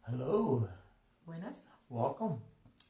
Hello. Buenas, Welcome,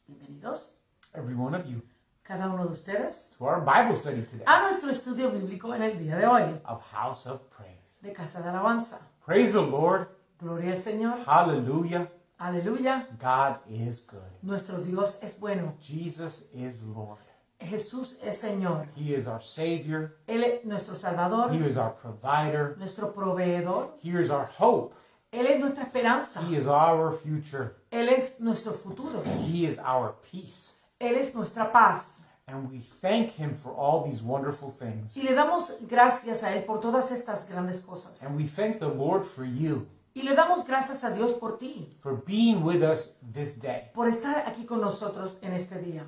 bienvenidos, every one of you, cada uno de ustedes, to our Bible study today a nuestro estudio bíblico en el día de hoy, of House of Praise. de Casa de Alabanza. Praise the Lord. Gloria al Señor, Hallelujah. aleluya, God is good. nuestro Dios es bueno, Jesus is Lord. Jesús es Señor, He is our Savior. Él es nuestro Salvador, He is our provider. nuestro proveedor, He is our hope. Él es nuestra esperanza, He is our future. Él es nuestro futuro, He is our peace. Él es nuestra paz. And we thank Him for all these wonderful things. Y le damos gracias a Él por todas estas grandes cosas. And we thank the Lord for you, Y le damos gracias a Dios por ti, for being with us this day. por estar aquí con nosotros en este día.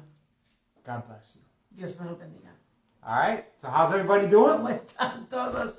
God bless you. Dios me lo bendiga. All right, so how's everybody doing? ¿Cómo están todos?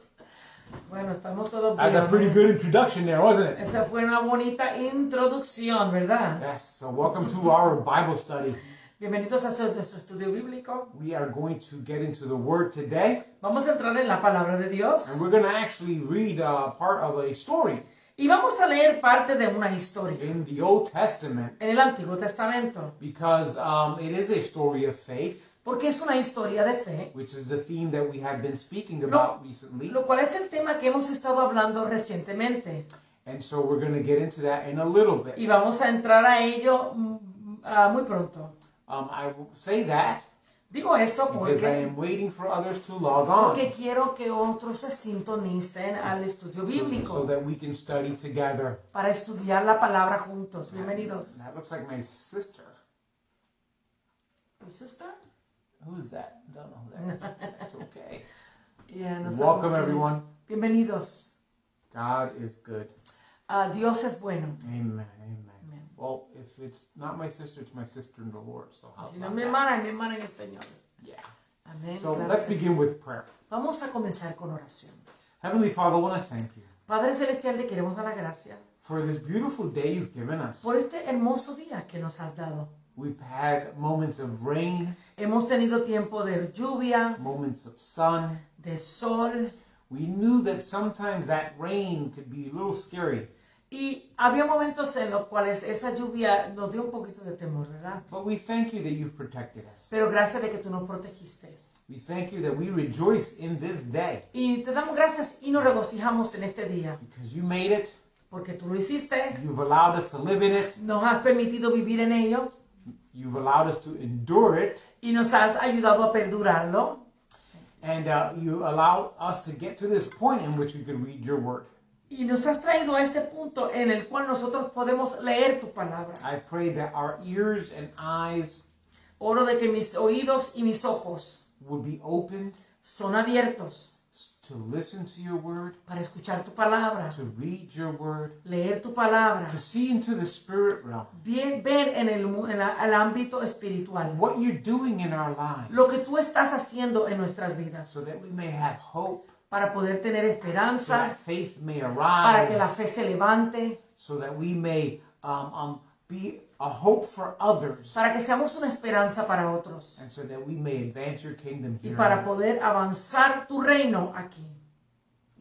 Bueno, estamos todos That's bien. a pretty good introduction there, wasn't it? Esa fue una bonita introducción, ¿verdad? Yes, so welcome to our Bible study. Bienvenidos a nuestro estudio bíblico. We are going to get into the Word today, Vamos a entrar en la palabra de and Dios. we're going to actually read part of a story Y vamos a leer parte de una historia in the Old Testament en el Antiguo Testamento. because it is a story of faith, Porque es una historia de fe, which is the theme that we have been speaking about recently. lo cual es el tema que hemos estado hablando recientemente. And so we're going to get into that in a little Y bit. vamos a entrar a ello muy pronto. I will say that Digo eso because I porque... am waiting for others to log on Porque quiero que otros se sintonicen al estudio so bíblico that we can study together. para estudiar la palabra juntos. Bienvenidos. That looks like my sister. ¿Tu sister? Who's that? Don't know who that is. It's okay. Yeah, no sé Welcome, por qué. everyone. Bienvenidos. God is good. Dios es bueno. Amen. Amen. Amen. Well, if it's not my sister, it's my sister in the Lord. So how's Si no that? mi hermana en el Señor. Yeah. Amén. So claro let's que sí. begin with prayer. Vamos a comenzar con oración. Heavenly Father, I want to thank you Padre Celestial, le queremos dar la gracia for this beautiful day you've given us. por este hermoso día que nos has dado. We've had moments of rain, Hemos tenido tiempo de lluvia, moments of sun. de sol, We knew that sometimes that rain could be a little scary, y había momentos en los cuales esa lluvia nos dio un poquito de temor, ¿verdad? but we thank you that you've protected us. Pero gracias de que tú nos protegiste. We thank you that we rejoice in this day Y te damos gracias y nos regocijamos en este día, because you made it, porque tú lo hiciste, you've allowed us to live in it, nos has permitido vivir en ello you've allowed us to endure it, y nos has ayudado a perdurarlo. and you allowed us to get to this point in which we could read your word. Y nos has traído a este punto en el cual nosotros podemos leer tu palabra. I pray that our ears and eyes Oro de que mis oídos y mis ojos would be open son abiertos to listen to your word, para escuchar tu palabra, to read your word, leer tu palabra, to see into the spirit realm ver en el ámbito espiritual what you're doing in our lives lo que tú estás haciendo en nuestras vidas, so that we may have hope, para poder tener so esperanza, that faith may para que la arise, fe se levante, so that we may be a hope for others, para que seamos una esperanza para otros and so that we may advance your kingdom y here. para on earth. poder avanzar tu reino aquí.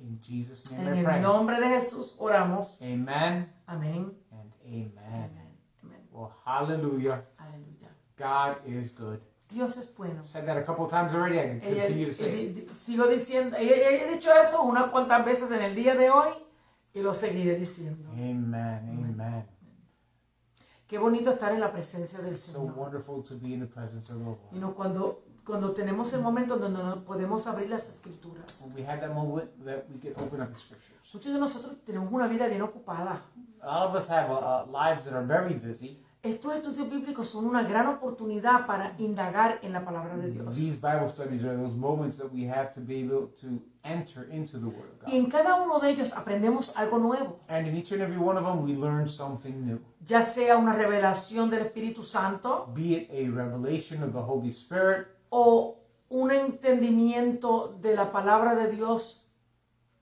In Jesus' name En I el pray. nombre de Jesús oramos. Amen Amén. and amen. Amén. Amén. Well, hallelujah. Aleluya. God is good. Dios es bueno. Said that a couple times already. I can continue to say it. Sigo diciendo, he dicho eso unas cuantas veces en el día de hoy y lo seguiré diciendo. Amen. Amen. Qué bonito estar en la presencia del So Señor. wonderful to be in the presence of the Lord. Y no, cuando tenemos el momento donde no podemos abrir las escrituras. When we have that moment that we can open up the scriptures. Muchos de nosotros tenemos una vida bien ocupada. All of us have lives that are very busy. Estos estudios bíblicos son una gran oportunidad para indagar en la palabra de Dios. These Bible studies are those moments that we have to be able to enter into the Word of Y God. en cada uno de ellos aprendemos algo nuevo. And in each and every one of them, we learn something new. Ya sea una revelación del Espíritu Santo Be it a revelation of the Holy Spirit, o un entendimiento de la palabra de Dios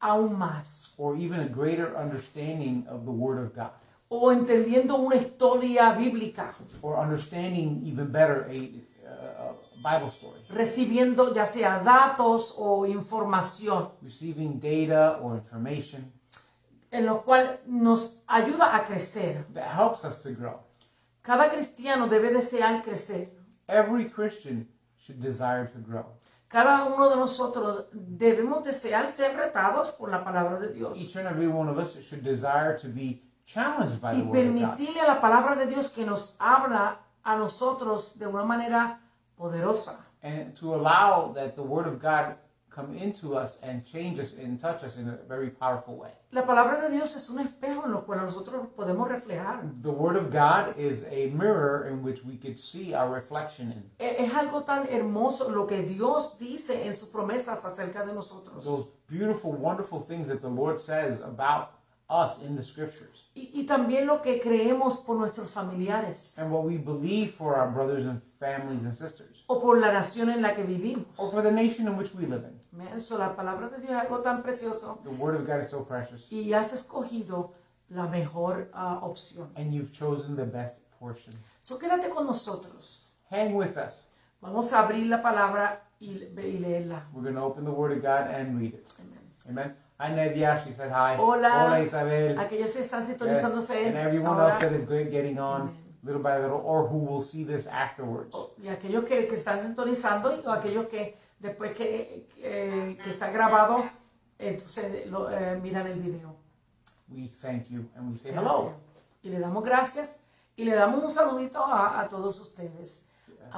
aún más. or even a greater understanding of the Word of God. O entendiendo una historia bíblica. Or understanding even better a Bible story. Recibiendo ya sea datos o información. Receiving data or information. En lo cual nos ayuda a crecer. that helps us to grow. Cada cristiano debe desear crecer. Every Christian should desire to grow. Cada uno de nosotros debemos desear ser retados por la palabra de Dios Each and every one of us should desire to be challenged by y the Word of God. permitirle a la palabra de Dios que nos habla a nosotros de una manera poderosa. And to allow that the Word of God come into us and change us and touch us in a very powerful way. La palabra de Dios es un espejo en lo cual nosotros podemos reflejar. The Word of God is a mirror in which we could see our reflection in. Es algo tan hermoso lo que Dios dice en sus promesas acerca de nosotros. Those beautiful, wonderful things that the Lord says about us in the Scriptures. Y también lo que creemos por nuestros familiares And what we believe for our brothers and families and sisters. o por la nación en la que vivimos. Or for the nation in which we live in. Man, so la palabra de Dios es algo tan precioso The Word of God is so precious. y has escogido la mejor opción. And you've chosen the best portion. So quédate con nosotros. Hang with us. Vamos a abrir la palabra y leerla. We're going to open the Word of God and read it. Amen. Amen. Hi, Nadia. She said hi. Hola. Hola, Isabel. Aquellos que están Yes. sintonizándose And everyone ahora, else that is getting on Amen. little by little, or who will see this afterwards. y aquellos que están sintonizando y aquellos que después que está grabado, entonces miran el video. We thank you and we say Gracias. hello. Y le damos gracias y le damos un saludito a todos ustedes. Yes.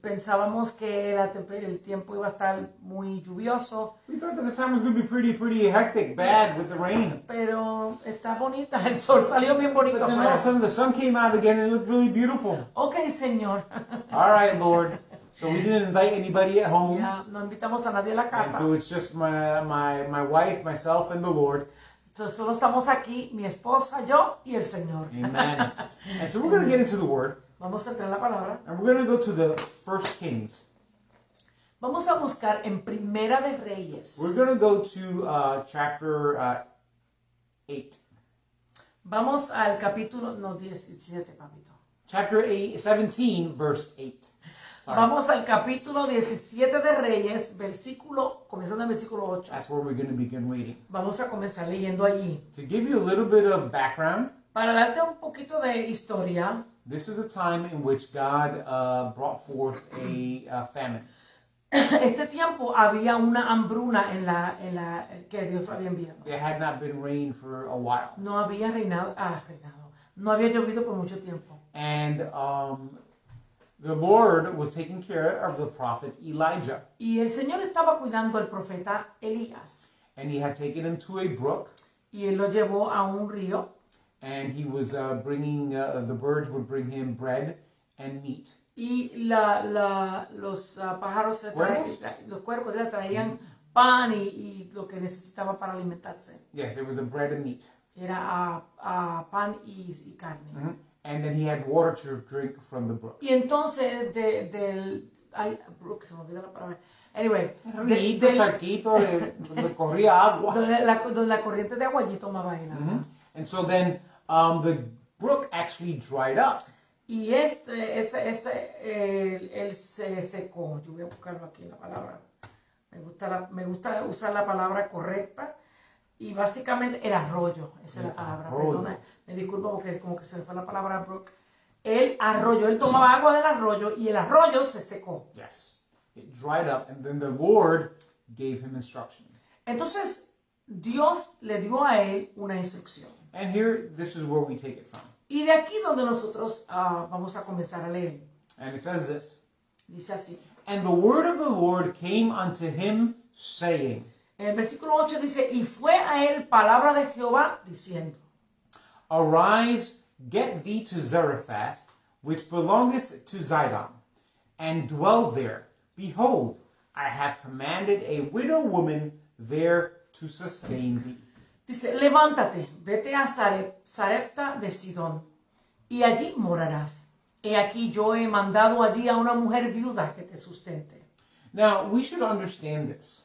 Pensábamos que el tiempo iba a estar muy lluvioso, We thought that the time was going to be pretty hectic, bad with the rain. pero está bonita, el sol salió bien bonito But then all of a afuera. sudden the sun came out again and it looked really beautiful. Ok, Señor. All right, Lord. So we didn't invite anybody at home. Ya no invitamos a nadie a la And casa. so it's just my wife, myself, and the Lord. Entonces, solo estamos aquí, mi esposa, yo y el Señor. Amen. And so we're going to get into the Word. Vamos a entrar en la palabra. And we're going to go to the First Kings. Vamos a buscar en Primera de Reyes. We're going to go to chapter 8. Vamos al capítulo, no, 17, papito. Chapter 17, verse 8. Sorry. Vamos al capítulo 17 de Reyes, comenzando el versículo 8. That's where we're going to begin reading. Vamos a comenzar leyendo allí. To give you a little bit of background, Para darte un poquito de historia, this is a time in which God brought forth a famine. este tiempo había una hambruna en la que Dios había enviado. There had not been rain for a while. No había reinado, no había llovido por mucho tiempo. And the Lord was taking care of the prophet Elijah. Y el Señor estaba cuidando al profeta Elías. And he had taken him to a brook. Y él lo llevó a un río. And he was bringing, the birds would bring him bread and meat. Y los pájaros, los cuervos le traían pan y lo que necesitaba para alimentarse. Yes, it was a bread and meat. Era pan y carne. Mm-hmm. And then he had water to drink from the brook. Y entonces brook, se me olvidó la palabra. Anyway, Rito, charquito, donde corría agua. donde la corriente de agua allí tomaba el agua. Mm-hmm. And so then the brook actually dried up. Y él se secó. Yo voy a buscarlo aquí en la palabra. Me gusta usar la palabra correcta. Y básicamente el arroyo, esa es la palabra. Arroyo. Perdona, me disculpo porque como que se me fue la palabra brook. El arroyo, él tomaba agua del arroyo y el arroyo se secó. Yes. It dried up, and then the Lord gave him instruction. Entonces, Dios le dio a él una instrucción. And here, this is where we take it from. Y de aquí donde nosotros vamos a comenzar a leer. And it says this. Dice así. And the word of the Lord came unto him, saying. En el versículo 8 dice, y fue a él palabra de Jehová diciendo. Arise, get thee to Zarephath, which belongeth to Zidon, and dwell there. Behold, I have commanded a widow woman there to sustain thee. Dice, levántate, vete a Sarepta de Sidón, y allí morarás. He aquí yo he mandado allí a una mujer viuda que te sustente. Now, we should understand this.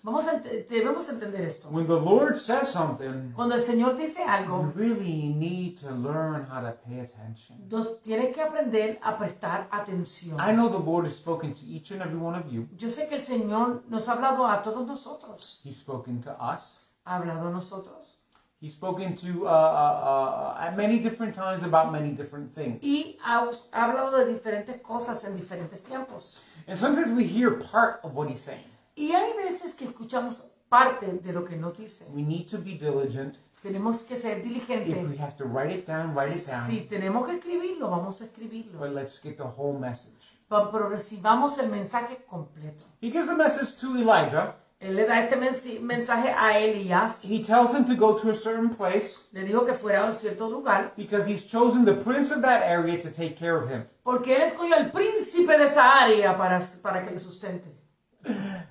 Debemos entender esto. When the Lord says something, Cuando el Señor dice you algo, really need to learn how to pay attention. tienes que aprender a prestar atención. I know the Lord has spoken to each and every one of you. Yo sé que el Señor nos ha hablado a todos nosotros. He's spoken to us. Ha hablado a nosotros. He's spoken to at many different times about many different things. Y ha hablado de diferentes cosas en diferentes tiempos. And sometimes we hear part of what he's saying. Y hay veces que escuchamos parte de lo que nos dice. We need to be diligent. Tenemos que ser diligentes. If we have to write it down, write it down. Si tenemos que escribirlo, vamos a escribirlo. But let's get the whole message. Pero recibamos el mensaje completo. He gives a message to Elijah. Él le da este mensaje a Elías. He tells him to go to a certain place Le dijo que fuera a un cierto lugar. because he's chosen the prince of that area to take care of him. Porque él escogió al príncipe de esa área para que le sustente.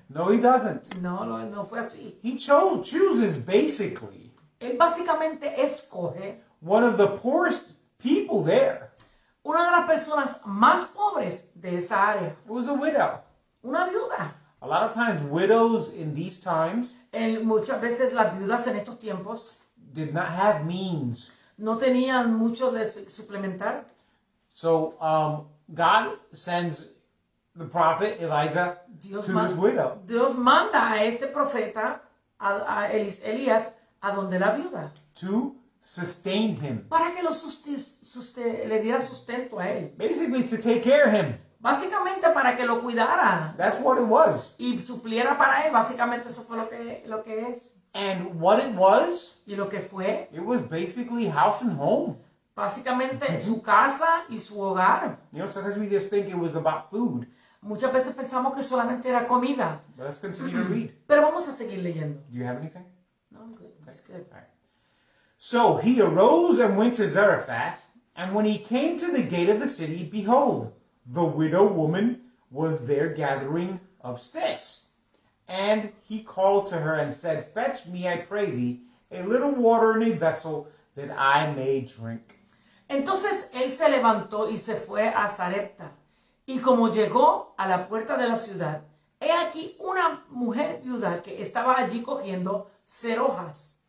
No, he doesn't. No fue así. He chooses basically Él básicamente escoge one of the poorest people there. una de las personas más pobres de esa área. It was a widow. Una viuda. A lot of times, widows in these times Muchas veces las viudas en estos tiempos did not have means. no tenían mucho de suplementar. So God sends the prophet Elijah Dios, to this widow. Dios manda a este profeta, a Elías, a donde la viuda, To sustain him. para que le diera sustento a él. Basically, to take care of him. Básicamente para que lo cuidara That's what it was. y supliera para él. Básicamente eso fue lo que es. And what it was, Y lo que fue, it was basically house and home. básicamente su casa y su hogar. You know, sometimes we just think it was about food. Muchas veces pensamos que solamente era comida. But let's continue to read. Pero vamos a seguir leyendo. Do you have anything? No, I'm good. That's good. All right. So he arose and went to Zarephath, and when he came to the gate of the city, behold, the widow woman was there gathering of sticks. And he called to her and said, Fetch me, I pray thee, a little water in a vessel, that I may drink. Entonces él se levantó y se fue a Sarepta. Y como llegó a la puerta de la ciudad, he aquí una mujer viuda que estaba allí cogiendo cerojas.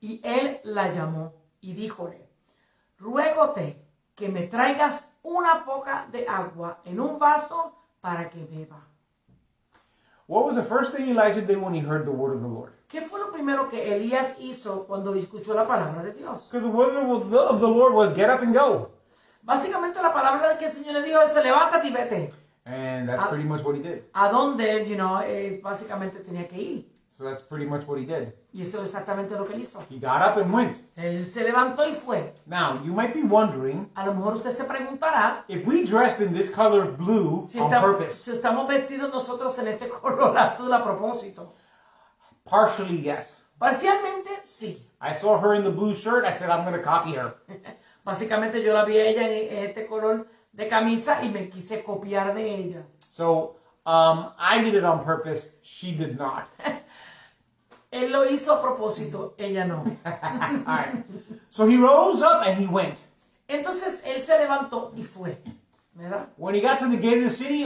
Y él la llamó y díjole, ruégote que me traigas una poca de agua en un vaso para que beba. What was the first thing Elijah did when he heard the word of the Lord? ¿Qué fue lo primero que Elías hizo cuando escuchó la palabra de Dios? Because the word of the Lord was, get up and go. Básicamente la palabra que el Señor le dijo es, levántate y vete. And that's pretty much what he did. A donde, básicamente tenía que ir. So that's pretty much what he did. Y eso es exactamente lo que él hizo. He got up and went. Él se levantó y fue. Now, you might be wondering, A lo mejor usted se preguntará if we dressed in this color of blue si, on purpose. si estamos vestidos nosotros en este color azul a propósito. Partially, yes. Parcialmente, sí. I saw her in the blue shirt. I said, I'm going to copy her. Básicamente yo la vi a ella en este color de camisa y me quise copiar de ella. So, I did it on purpose. She did not. Él lo hizo a propósito, ella no. All right. So he rose up and he went. Entonces él se levantó y fue. ¿Verdad? When he got to the gate of the city,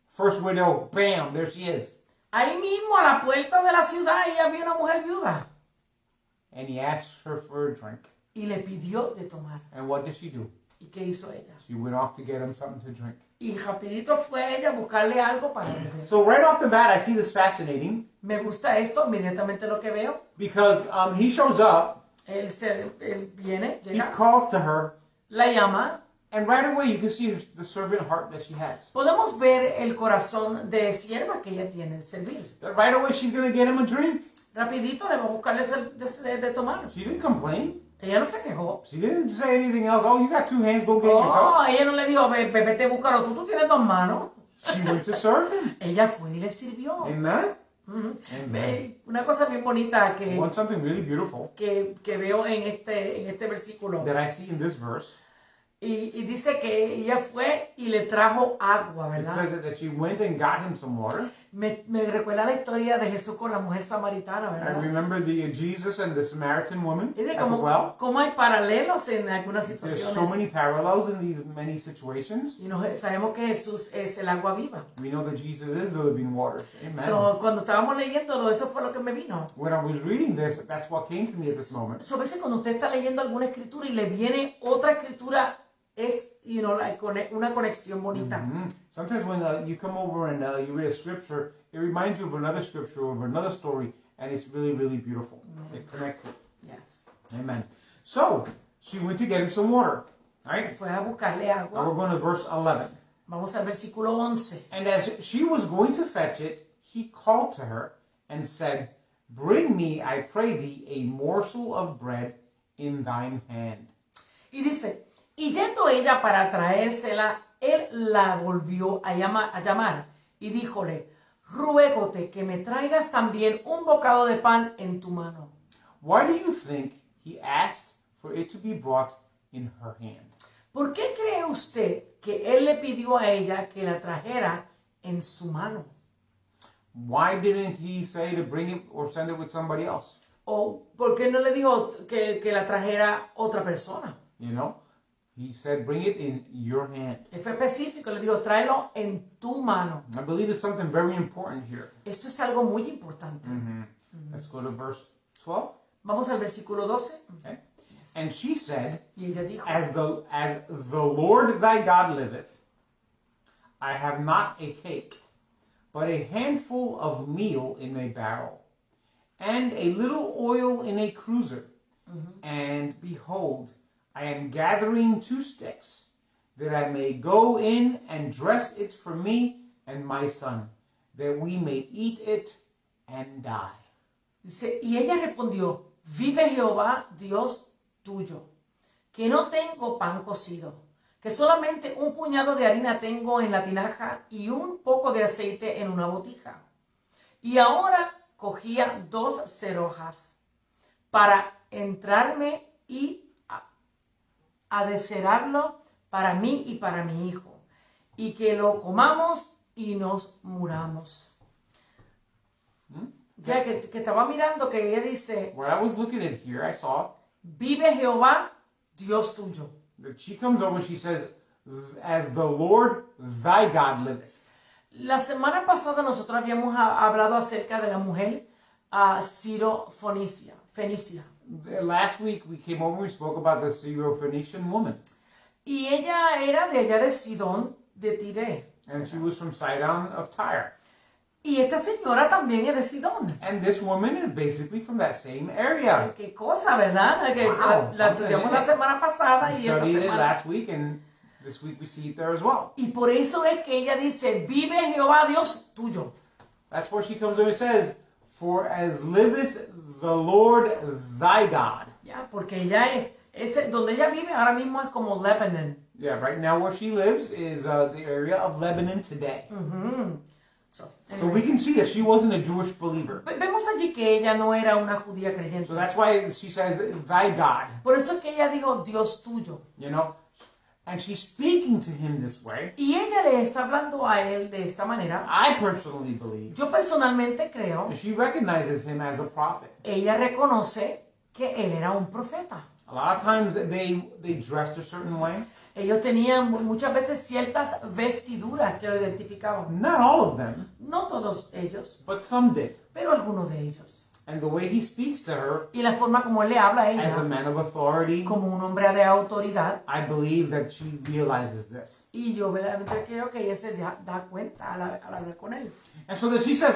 first widow, bam, there she is. Ahí mismo a la puerta de la ciudad ahí había una mujer viuda. And he asked her for a drink. Y le pidió de tomar. And what did she do? ¿Y qué hizo ella? She went off to get him something to drink. Y rapidito fue ella a buscarle algo para beber. So right off the bat, I see this fascinating Me gusta esto, inmediatamente lo que veo. because he shows up, Él viene, he llega, calls to her, la llama. and right away you can see the servant heart that she has. Podemos ver el corazón de sierva que ella tiene, servir. Right away she's going to get him a drink. Rapidito le va a buscarle de tomar. She didn't complain. Ella no se quejó. She didn't say anything else. Oh, you got two hands, go get it yourself. Oh, ella no le dijo, vete, búscalo, tú tienes dos manos. She went to serve him. Ella fue y le sirvió. Amen? Ujú. Amen. Una cosa bien bonita I want something really beautiful que veo en este versículo. that I see in this verse. Y dice que ella fue y le trajo agua, It ¿verdad? says that she went and got him some water. Me recuerda la historia de Jesús con la mujer samaritana, I ¿verdad? remember the Jesus and the Samaritan woman Es de at the well. como hay paralelos en algunas There's situaciones. so many parallels in these many situations. Y sabemos que Jesús es el agua viva. We know that Jesus is the living water. Amen. So, cuando estábamos leyendo, eso fue lo que me vino. When I was reading this, that's what came to me at this moment. So, a veces cuando usted está leyendo alguna escritura y le viene otra escritura, es una conexión bonita. Sometimes when you come over and you read a scripture, it reminds you of another scripture or of another story, and it's really, really beautiful. It connects it. Yes. Amen. So, she went to get him some water. Right? Fue a buscarle Now we're agua. going to verse 11. Vamos al versículo 11. And as she was going to fetch it, he called to her and said, Bring me, I pray thee, a morsel of bread in thine hand. Y dice, y yendo ella para traérsela, él la volvió a llamar y díjole, ruégote que me traigas también un bocado de pan en tu mano. Why do you think he asked for it to be brought in her hand? ¿Por qué cree usted que él le pidió a ella que la trajera en su mano? Why didn't he say to bring it or send it with somebody else? ¿O por qué no le dijo que la trajera otra persona? You know, he said, bring it in your hand. Él fue específico, le dijo, tráelo en tu mano. I believe it's something very important here. Esto es algo muy importante. Let's go to verse 12. Vamos al versículo 12. Okay. And she said, Y ella dijo, As the Lord thy God liveth, I have not a cake, but a handful of meal in a barrel, and a little oil in a cruse. And behold, I am gathering 2 sticks, that I may go in and dress it for me and my son, that we may eat it and die. dice, y ella respondió, vive Jehová, Dios tuyo, que no tengo pan cocido, que solamente un puñado de harina tengo en la tinaja y un poco de aceite en una botija. Y ahora cogía 2 cerojas para entrarme y adecerarlo para mí y para mi hijo, y que lo comamos y nos muramos. Ya que estaba mirando que ella dice, When I was looking at here, I saw vive Jehová, Dios tuyo. that she comes over and she says, As the Lord thy God liveth. La semana pasada nosotros habíamos hablado acerca de la mujer Fenicia. Last week we came over and we spoke about the Syrophoenician woman. Y ella era de allá de Sidón, de Tire. And she was from Sidon of Tyre. Y esta señora también es de Sidón. And this woman is basically from that same area. Qué cosa, ¿verdad? Que Wow, la estudiamos la something, semana pasada We y esta studied it semana. last week and this week we see it there as well. Y por eso es que ella dice, vive Jehová Dios tuyo. That's where she comes over and says, For as liveth the Lord thy God. Ya, porque ella donde ella vive ahora mismo es como Lebanon. Yeah, right now where she lives is the area of Lebanon today. So, So we can see that she wasn't a Jewish believer. vemos allí que ella no era una judía creyente. So that's why she says, thy God, Por eso es que ella dijo, Dios tuyo. you know. And she's speaking to him this way. Y ella le está hablando a él de esta manera. I personally believe Yo personalmente creo, that she recognizes him as a prophet. ella reconoce que él era un profeta. A lot of times they dressed a certain way. Ellos tenían muchas veces ciertas vestiduras que lo identificaban. Not all of them, No todos ellos, but some did. pero algunos de ellos. And the way he speaks to her Y la forma como él le habla a as a ella, man of authority, como un hombre de autoridad. I believe that she realizes this. Y yo verdaderamente creo que ella se da cuenta al hablar con él. And so that she says,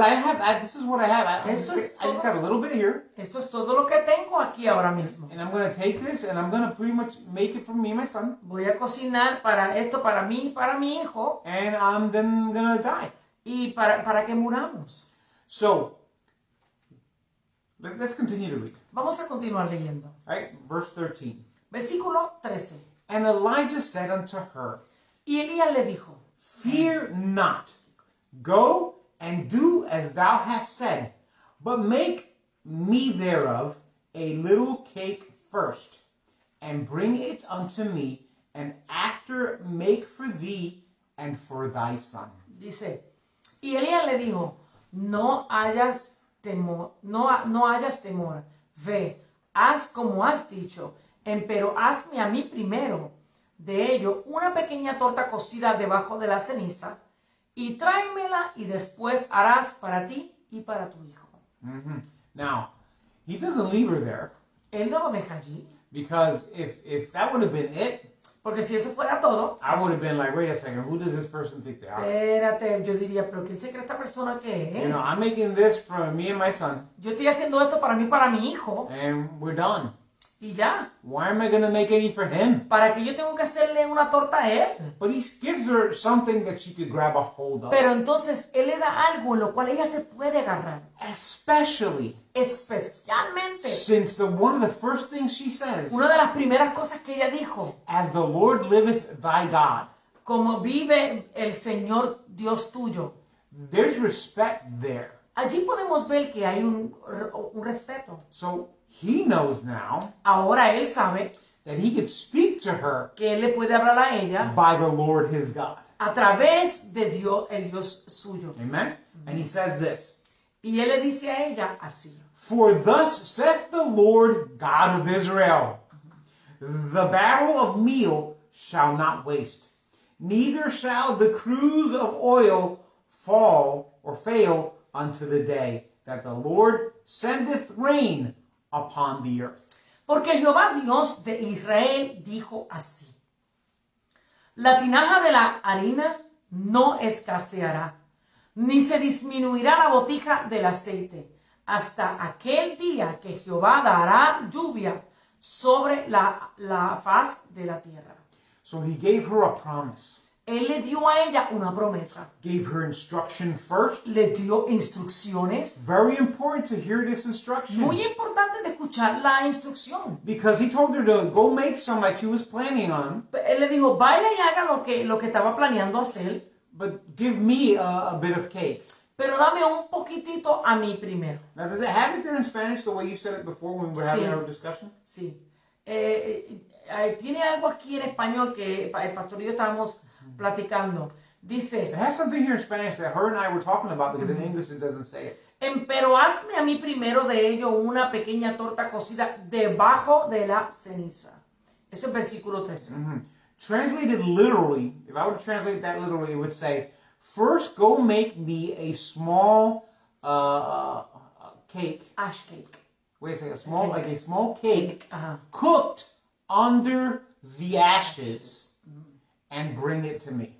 this is what I have. I just got a little bit here. Esto es todo lo que tengo aquí ahora mismo. And I'm going to take this and I'm going to pretty much make it for me and my son. Voy a cocinar para esto, para mí y para mi hijo, And I'm then going to die. y para que muramos. So, let's continue to read. Vamos a continuar leyendo. Right? Verse 13. Versículo 13. And Elijah said unto her, Y Elías le dijo, Fear not. Go and do as thou hast said, but make me thereof a little cake first, and bring it unto me, and after make for thee and for thy son. dice, y Elías le dijo, no hayas temor, no hayas temor, ve, haz como has dicho, empero hazme a mí primero de ello una pequeña torta cocida debajo de la ceniza, y tráemela y después harás para ti y para tu hijo. Now, he doesn't leave her there, Él no lo deja allí, because if that would have been it, porque si eso fuera todo, I would have been like, wait a second, who does this person think they are? espérate, yo diría, pero ¿quién se cree esta persona que You know, es? I'm making this for me and my son, Yo estoy haciendo esto para mí, para mi hijo, and we're done. Y ya. Why am I going to make any for him? ¿Para qué yo tengo que hacerle una torta a él? But he gives her something that she could grab a hold of. Pero entonces él le da algo en lo cual ella se puede agarrar. Especially Especialmente. since one of the first things she says, Una de las primeras cosas que ella dijo. as the Lord liveth thy God. Como vive el Señor Dios tuyo. There's respect there. Allí podemos ver que hay un respeto. So he knows now Ahora él sabe that he could speak to her que él le puede hablar a ella by the Lord his God. a través de Dios, el Dios suyo. Amen? And he says this, Y él le dice a ella así. For thus saith the Lord God of Israel, the barrel of meal shall not waste, neither shall the cruse of oil fall or fail unto the day that the Lord sendeth rain upon the earth. Porque Jehová Dios de Israel dijo así. La tinaja de la harina no escaseará, ni se disminuirá la botija del aceite, hasta aquel día que Jehová dará lluvia sobre la faz de la tierra. So he gave her a promise, Él le dio a ella una promesa. gave her instruction first. Le dio instrucciones. Very important to hear this instruction. Muy importante de escuchar la instrucción. Because he told her to go make some like she was planning on, Él le dijo, vaya y haga lo que estaba planeando hacer, but give me a bit of cake. pero dame un poquitito a mí primero. Now, does it have it there in Spanish the way you said it before when we were having Sí. our discussion? Sí. Tiene algo aquí en español que el pastor y yo estábamos platicando. It Dice, has something here in Spanish that her and I were talking about because in English it doesn't say it. pero hazme a mí primero de ello una pequeña torta cocida debajo de la ceniza. Ese es versículo 13. Translated literally, if I were to translate that literally, it would say, first go make me a small cake. Ash cake. Wait a second, like a small cake Ajá. cooked under the ashes and bring it to me.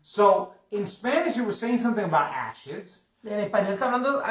So in Spanish it was saying something about ashes. En español está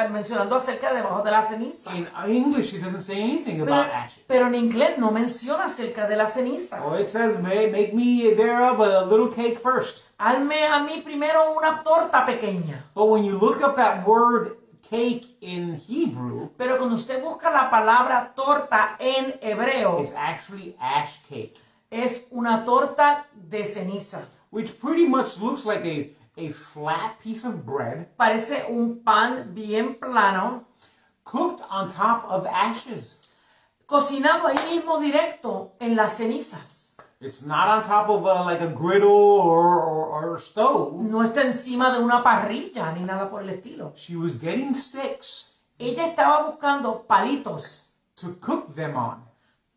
mencionando acerca de debajo de la ceniza. In English it doesn't say anything about ashes. Pero en inglés no menciona acerca de la ceniza. Oh, it says make me thereof a little cake first. Hazme a mí primero una torta pequeña. But when you look up that word cake in Hebrew, Pero cuando usted busca la palabra torta en hebreo, it's actually ash cake, es una torta de ceniza. which pretty much looks like a flat piece of bread Parece un pan bien plano, cooked on top of ashes. cocinado ahí mismo directo en las cenizas. It's not on top of like a griddle or stove. No está encima de una parrilla ni nada por el estilo. She was getting sticks Ella estaba buscando palitos to cook them on.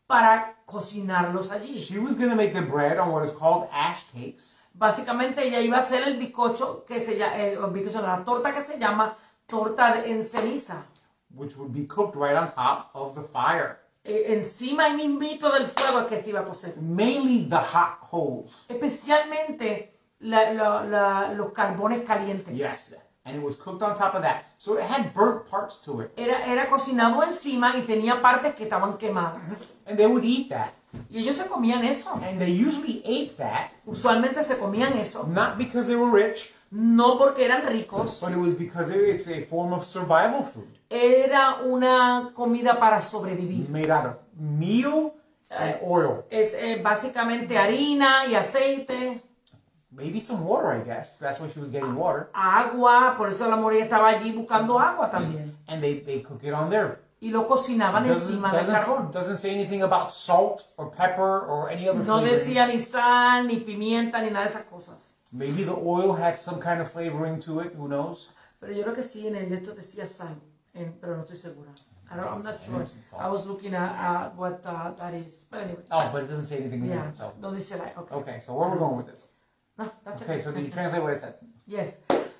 para cocinarlos allí. She was going to make the bread on what is called ash cakes. Básicamente ella iba a hacer el bizcocho la torta que se llama torta en ceniza. Which would be cooked right on top of the fire. Encima y mismito del fuego es que se iba a cocer. Mainly the hot coals. Especialmente los carbones calientes. Yes. And it was cooked on top of that. So it had burnt parts to it. Era cocinado encima y tenía partes que estaban quemadas. And they would eat that. Y ellos se comían eso. And they usually ate that, Usualmente se comían eso. not because they were rich, No porque eran ricos. but it was because it's a form of survival food. Era una comida para sobrevivir. Made out of meal and oil. Es básicamente harina y aceite. Maybe some water, I guess. That's why she was getting water. Agua, por eso la mujer estaba allí buscando agua también. And they cook it on there. Y lo cocinaban encima del carbón. Doesn't say anything about salt or pepper or any other No flavoring. decía ni sal, ni pimienta, ni nada de esas cosas. Maybe the oil had some kind of flavoring to it. Who knows? Pero yo creo que sí, en el esto decía sal, pero no estoy segura. I'm not sure. I was looking at what that is. But anyway. Oh, but it doesn't say anything Yeah, there. So. no dice la. Okay. Okay, so where are we going with this? No, that's Okay, so did you translate what it said? Yes.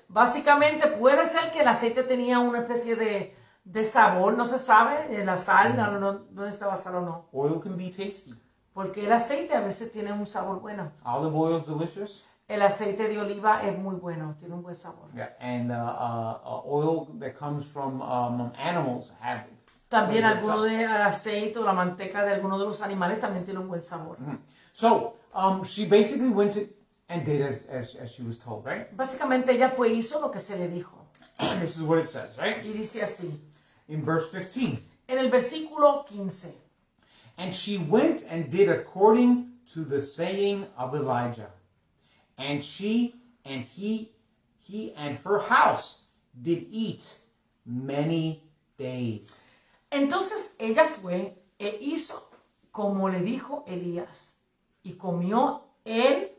Básicamente puede ser que el aceite tenía una especie de sabor, no se sabe, la sal, no estaba sal o no. Oil can be tasty. Porque el aceite a veces tiene un sabor bueno. Olive oil is delicious. El aceite de oliva es muy bueno, tiene un buen sabor. Yeah, and oil that comes from animals have También Very good alguno salt. del aceite o la manteca de alguno de los animales también tiene un buen sabor. So she basically went and did as she was told, right? Básicamente ella hizo lo que se le dijo. And this is what it says, right? Y dice así, In verse 15. en el versículo 15. And she went and did according to the saying of Elijah. And she and he and her house did eat many days. Entonces ella fue e hizo como le dijo Elías. Y comió él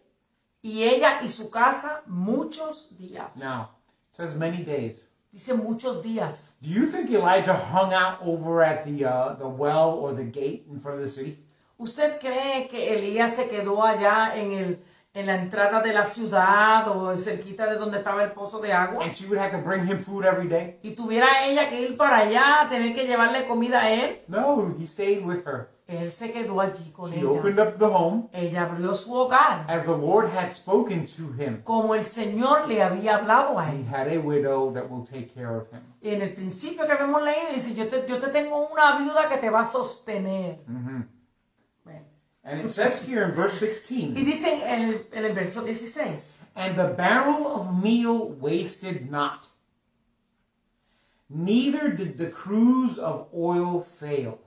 y ella y su casa muchos días. Now, it says many days. Dice muchos días. Do you think Elijah hung out over at the well or the gate in front of the city? ¿Usted cree que Elías se quedó allá en la entrada de la ciudad o cerquita de donde estaba el pozo de agua? And she would have to bring him food every day? Y tuviera ella que ir para allá, tener que llevarle comida a él. No, he stayed with her. Él se quedó allí con She opened ella. up the home Ella abrió su hogar. as the Lord had spoken to him. Como el Señor le había hablado a He él. had a widow that will take care of him. En el principio que habíamos leído dice, yo te tengo una viuda que te va a sostener. Bueno. And it says here in verse Y 16, dice en el verso 16, and the barrel of meal wasted not, neither did the cruse of oil fail,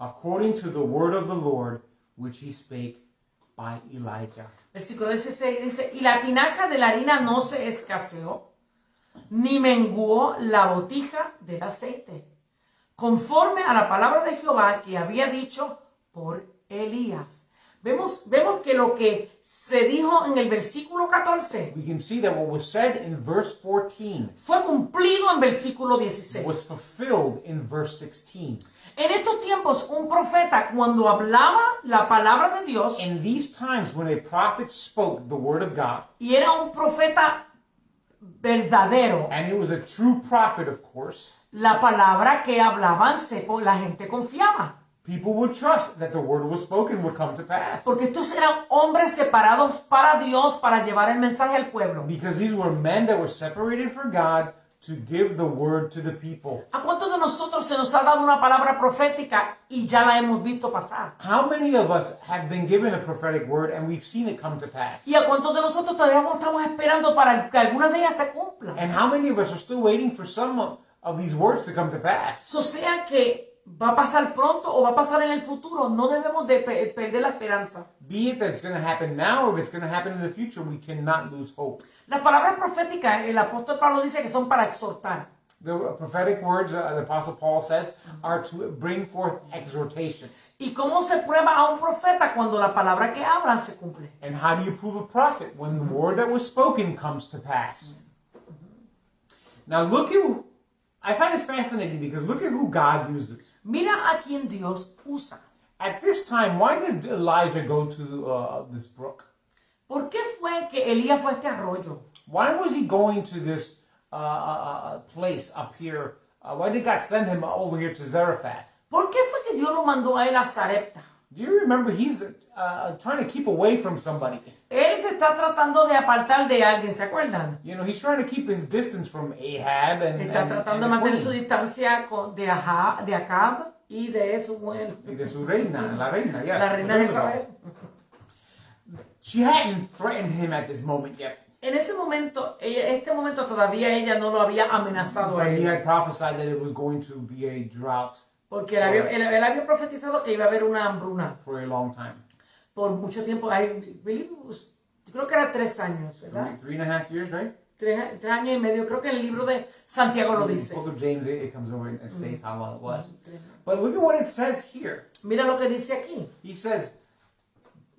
according to the word of the Lord, which he spake by Elijah. versículo 16 dice, y la tinaja de la harina no se escaseó, ni menguó la botija del aceite, conforme a la palabra de Jehová que había dicho por Elías. Vemos que lo que se dijo en el versículo 14 We can see that what was said in verse 14 fue cumplido en versículo 16. was fulfilled in verse 16. En estos tiempos, un profeta, cuando hablaba la palabra de Dios, In these times when a prophet spoke the word of God, y era un profeta verdadero, and he was a true prophet, of course, la palabra que hablaban, la gente confiaba. people would trust that the word was spoken would come to pass. Porque estos eran hombres separados para Dios, para llevar el mensaje al pueblo. Because these were men that were separated for God to give the word to the people. ¿A cuántos de nosotros se nos ha dado una palabra profética y ya la hemos visto pasar? How many of us have been given a prophetic word and we've seen it come to pass? ¿Y a cuántos de nosotros todavía estamos esperando para que algunas de ellas se cumplan? And how many of us are still waiting for some of these words to come to pass? O sea que va a pasar pronto o va a pasar en el futuro, no debemos de perder la esperanza. Be it that it's going to happen now or if it's going to happen in the future, we cannot lose hope. Las palabras proféticas, el apóstol Pablo dice que son para exhortar. The prophetic words, the Apostle Paul says, are to bring forth exhortation. ¿Y cómo se prueba a un profeta cuando la palabra que hablan se cumple? And how do you prove a prophet? When the word that was spoken comes to pass. Now look at, I find it fascinating because look at who God uses. Mira a quien Dios usa. At this time, why did Elijah go to this brook? ¿Por qué fue que Elías fue a este arroyo? Why was he going to this place up here? Why did God send him over here to Zarephath? ¿Por qué fue que Dios lo mandó a él a Sarepta? Do you remember he's trying to keep away from somebody? Él se está tratando de apartar de alguien, ¿se acuerdan? You know, he's trying to keep his distance from Ahab and, Está tratando de the mantener su queen. distancia de Acab y de su mujer, Y de su reina, la reina, yes. la reina de Israel. She hadn't threatened him at this moment yet. En ese momento, este momento todavía ella no lo había amenazado a But he él. had prophesied that it was going to be a drought Porque él había profetizado que iba a haber una hambruna for a long time. por mucho tiempo. Yo creo que era 3 años, ¿verdad? 3.5 years, right? 3 años y medio. Creo que en el libro de Santiago lo In the dice. book of James, it comes over and states how long it was. But look at what it says here. Mira lo que dice aquí. He says,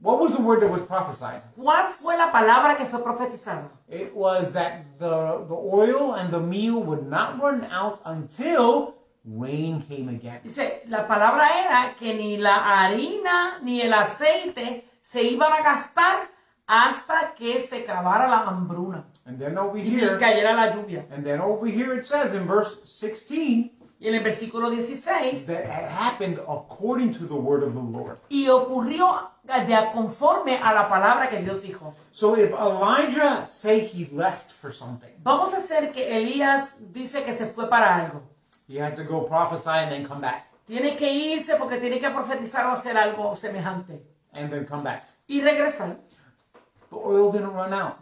what was the word that was prophesied? ¿Cuál fue la palabra que fue profetizada? It was that the oil and the meal would not run out until rain came again. Dice, la palabra era que ni la harina ni el aceite se iban a gastar hasta que se acabara la hambruna And then over y here, cayera la lluvia. it says in verse 16 Y en el versículo 16, that it happened according to the word of the Lord. y ocurrió conforme a la palabra que Dios dijo. So if Elijah say he left for something, Vamos a hacer que Elías dice que se fue para algo. He had to go prophesy and then come back. Tiene que irse porque tiene que profetizar o hacer algo semejante. And then come back. Y regresar. The oil didn't run out.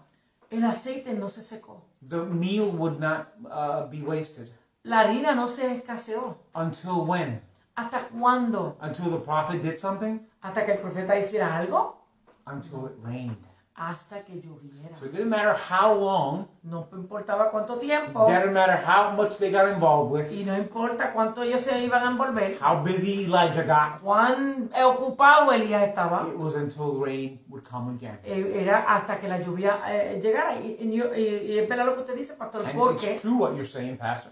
El aceite no se secó. The meal would not be wasted. La harina no se escaseó. Until when? ¿Hasta cuándo? Until the prophet did something? ¿Hasta que el profeta hiciera algo? Until it rained. Hasta que lloviera. So it didn't matter how long, No importaba cuánto tiempo. didn't matter how much they got involved with, Y no importa cuánto ellos se iban a envolver. how busy Elijah got. Cuán ocupado Elías estaba. It was until rain would come again. Era hasta que la lluvia llegara. Y es verdad lo que usted dice, pastor, And porque it's true what you're saying, Pastor.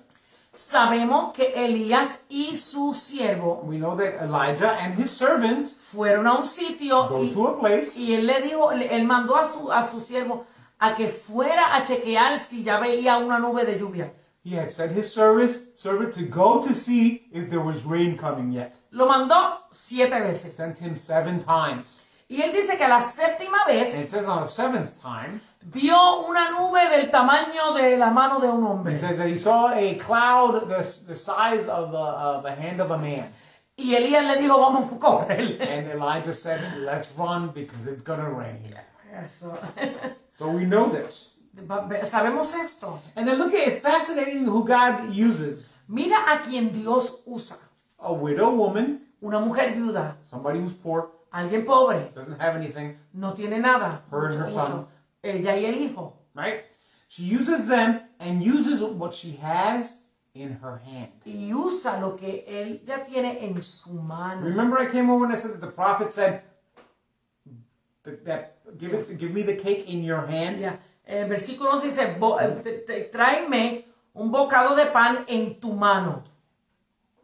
sabemos que Elías y su siervo We know that Elijah and his servant fueron a un sitio go to a place. y él le dijo, él mandó a su siervo a que fuera a chequear si ya veía una nube de lluvia. He had sent his servant to go to see if there was rain coming yet. Lo mandó 7 veces. Sent him 7 times. Y él dice que a la séptima And it vez says on the 7th time, vio una nube del tamaño de la mano de un it hombre. says that he saw a cloud the size of the hand of a man. Y Elías le dijo, vamos a correr. And Elijah said, let's run because it's going to rain. Eso. So we know this. Sabemos esto. And then look at it's fascinating who God uses. Mira a quien Dios usa. A widow woman, Una mujer viuda, somebody who's poor, alguien pobre, doesn't have anything, no tiene nada. Her and her son. Ella y el hijo. right? She uses them and uses what she has in her hand. Y usa lo que él ya tiene en su mano. Remember I came over and I said that the prophet said that give me the cake in your hand. Ya. El versículo 11 dice, tráeme un bocado de pan en tu mano.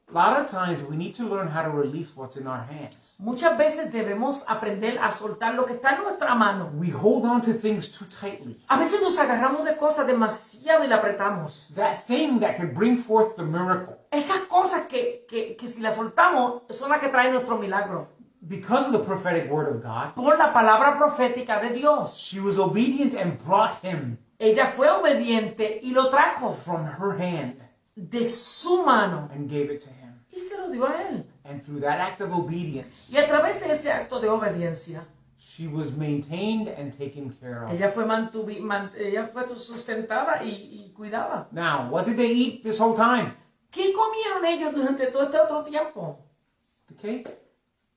A lot of times we need to learn how to release what's in our hands. Muchas veces debemos aprender a soltar lo que está en nuestra mano. We hold on to things too tightly. A veces nos agarramos de cosas demasiado y la apretamos. That thing that could bring forth the miracle. Esas cosas que si las soltamos son las que traen nuestro milagro. Because of the prophetic word of God, Por la palabra profética de Dios. she was obedient and brought him Ella fue obediente y lo trajo from her hand de su mano and gave it to him. y se lo dio a él. And through that act of obedience, Y a través de ese acto de obediencia, she was maintained and taken care of. ella fue sustentada y cuidada. Now, what did they eat this whole time? ¿Qué comieron ellos durante todo este otro tiempo? The cake.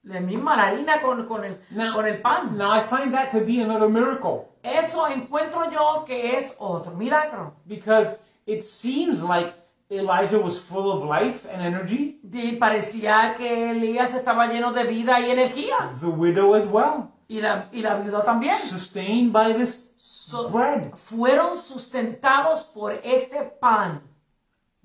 La misma la harina con el pan. Now I find that to be another miracle Eso encuentro yo que es otro milagro. because it seems like Elijah was full of life and energy. Parecía que Elías estaba lleno de vida y energía. The widow as well, Y la viuda también. sustained by this bread. Fueron sustentados por este pan.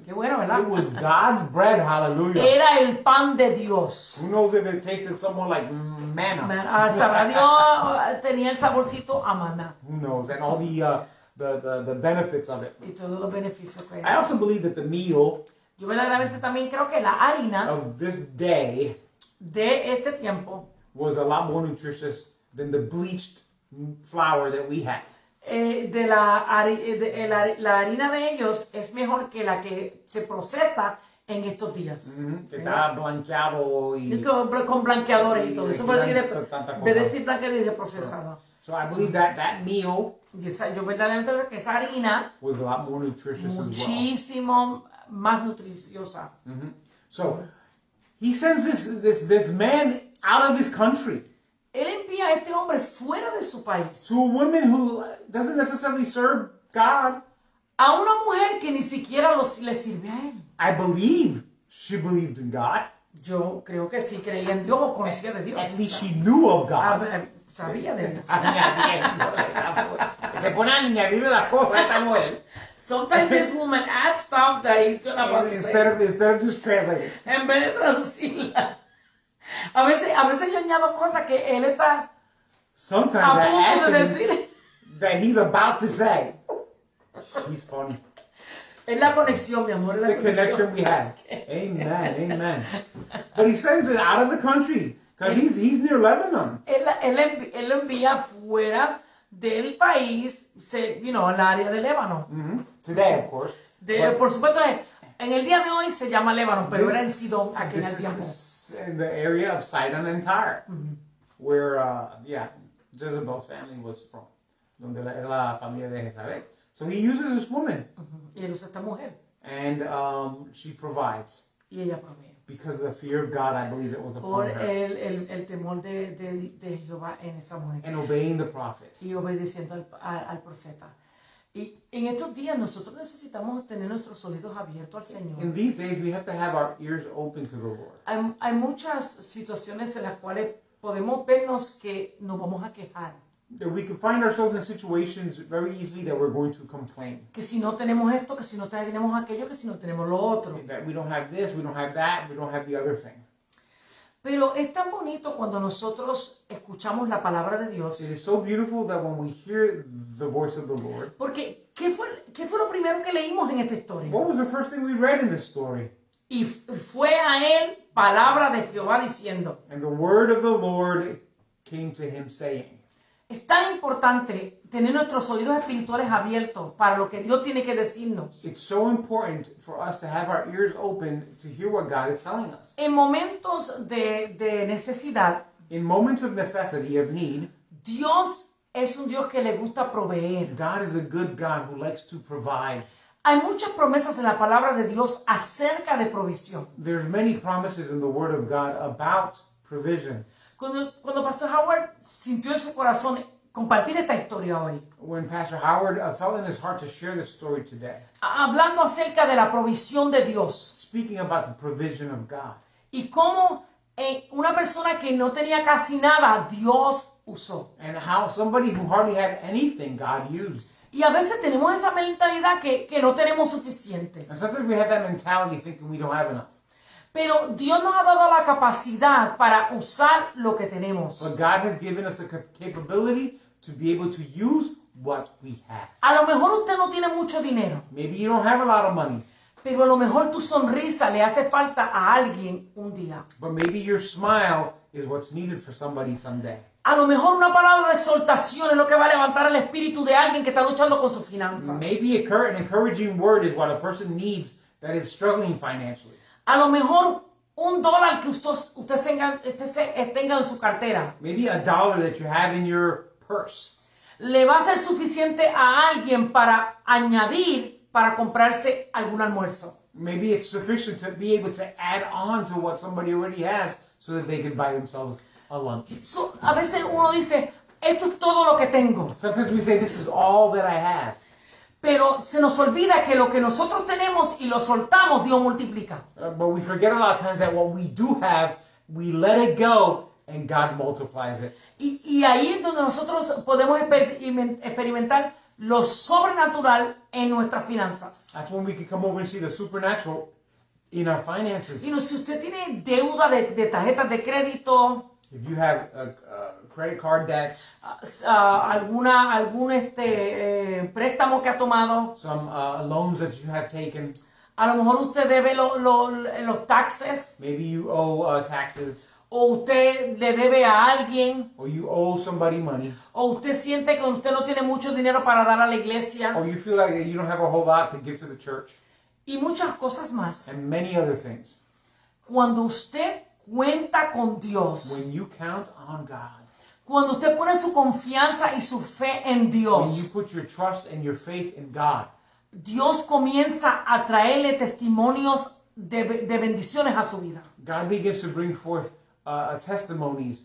Qué bueno, ¿verdad? It was God's bread, hallelujah. Era el pan de Dios. Who knows if it tasted somewhat like manna? Sabrá Dios, tenía el saborcito a maná. Who knows? And all the benefits of it. Y todos los beneficios que I era. also believe that the meal Yo verdaderamente también creo que la harina of this day de este tiempo was a lot more nutritious than the bleached flour that we have. la harina de ellos es mejor que la que se procesa en estos días. Que está blanqueado y Con blanqueadores y todo eso. Por decir, Tanta cosa. de decir blanqueado y de procesado. So I believe that meal Y yo verdaderamente creo que esa harina was a lot more nutritious as well. muchísimo más nutriciosa. So he sends this man out of his country Él envía a este hombre fuera de su país. to a woman who doesn't necessarily serve God. A una mujer que ni siquiera le sirve a él. I believe she believed in God. Yo creo que sí creía en Dios o conocía de Dios. At least she knew of A God. ver, sabía de Dios. Se pone a añadirle las cosas a esta mujer. Sometimes this woman adds stuff that he's gonna about to say. Instead of just translating. En vez de traducirla. A veces yo añado cosas que él está Sometimes a punto de that decir. happens that he's about to say. She's funny. Es la conexión, mi amor, es la The connection conexión. we have. Amen, amen. But he sends it out of the country because he's near Lebanon. Él lo envía fuera del país, el área de Líbano. Today, of course. Por supuesto, En el día de hoy se llama Líbano, pero era en Sidón aquel This tiempo. is in the area of Sidon and Tyre, where, Jezebel's family was from, donde era la familia de Jezabel. So he uses this woman, Y él usa esta mujer and she provides. y ella provee. Because of the fear of God, I believe it was Por upon her. el temor de Jehová en esa mujer. And obeying the prophet. Y obedeciendo al profeta. Y en estos días nosotros necesitamos tener nuestros oídos abiertos al Señor. In these days, we have to have our ears open to the Lord. Hay muchas situaciones en las cuales podemos vernos que nos vamos a quejar. That we can find ourselves in situations very easily that we're going to complain. Que si no tenemos esto, que si no tenemos aquello, que si no tenemos lo otro. That we don't have this, we don't have that, we don't have the other thing. Pero es tan bonito cuando nosotros escuchamos la palabra de Dios. It is so beautiful that when we hear the voice of the Lord. Porque, ¿qué fue lo primero que leímos en esta historia? What was the first thing we read in this story? Y fue a él palabra de Jehová diciendo. And the word of the Lord came to him saying. Es tan importante tener nuestros oídos espirituales abiertos para lo que Dios tiene que decirnos. It's so important for us to have our ears open to hear what God is telling us. En momentos de necesidad, In moments of necessity, of need, Dios es un Dios que le gusta proveer. God is a good God who likes to provide. Hay muchas promesas en la palabra de Dios acerca de provisión. There's many promises in the Word of God about provision. Cuando Pastor Howard sintió en su corazón compartir esta historia hoy, When Pastor Howard felt in his heart to share this story today, hablando acerca de la provisión de Dios speaking about the provision of God, y cómo una persona que no tenía casi nada, Dios usó. and how somebody who hardly had anything God used. Y a veces tenemos esa mentalidad que no tenemos suficiente. And sometimes we have that mentality thinking we don't have enough. Pero Dios nos ha dado la capacidad para usar lo que tenemos. But God has given us the capability to be able to use what we have. A lo mejor usted no tiene mucho dinero, Maybe you don't have a lot of money, pero a lo mejor tu sonrisa le hace falta a alguien un día. but maybe your smile is what's needed for somebody someday. A lo mejor una palabra de exhortación es lo que va a levantar el espíritu de alguien que está luchando con sus finanzas. Maybe an encouraging word is what a person needs that is struggling financially. A lo mejor $1 que usted tenga en su cartera Maybe $1 that you have in your purse le va a ser suficiente a alguien para añadir para comprarse algún almuerzo. maybe it's sufficient to be able to add on to what somebody already has so that they can buy themselves a lunch. A veces uno dice, esto es todo lo que tengo. Sometimes we say, this is all that I have. Pero se nos olvida que lo que nosotros tenemos y lo soltamos, Dios multiplica. But we forget a lot of times that what we do have, we let it go and God multiplies it. Y ahí es donde nosotros podemos experimentar lo sobrenatural en nuestras finanzas. That's when we can come over and see the supernatural in our finances. Y si usted tiene deuda de tarjetas de crédito, If you have credit card debts, algún préstamo que ha tomado, some loans that you have taken, a lo mejor usted debe los taxes, maybe you owe taxes, o usted le debe a alguien, or you owe somebody money, o usted siente que usted no tiene mucho dinero para dar a la iglesia, or you feel like you don't have a whole lot to give to the church, y muchas cosas más. and many other things. Cuando usted cuenta con Dios, When you count on God, cuando usted pone su confianza y su fe en when you Dios, put your trust and your faith in God, Dios comienza a traerle testimonios de bendiciones a su vida. God begins to bring forth testimonies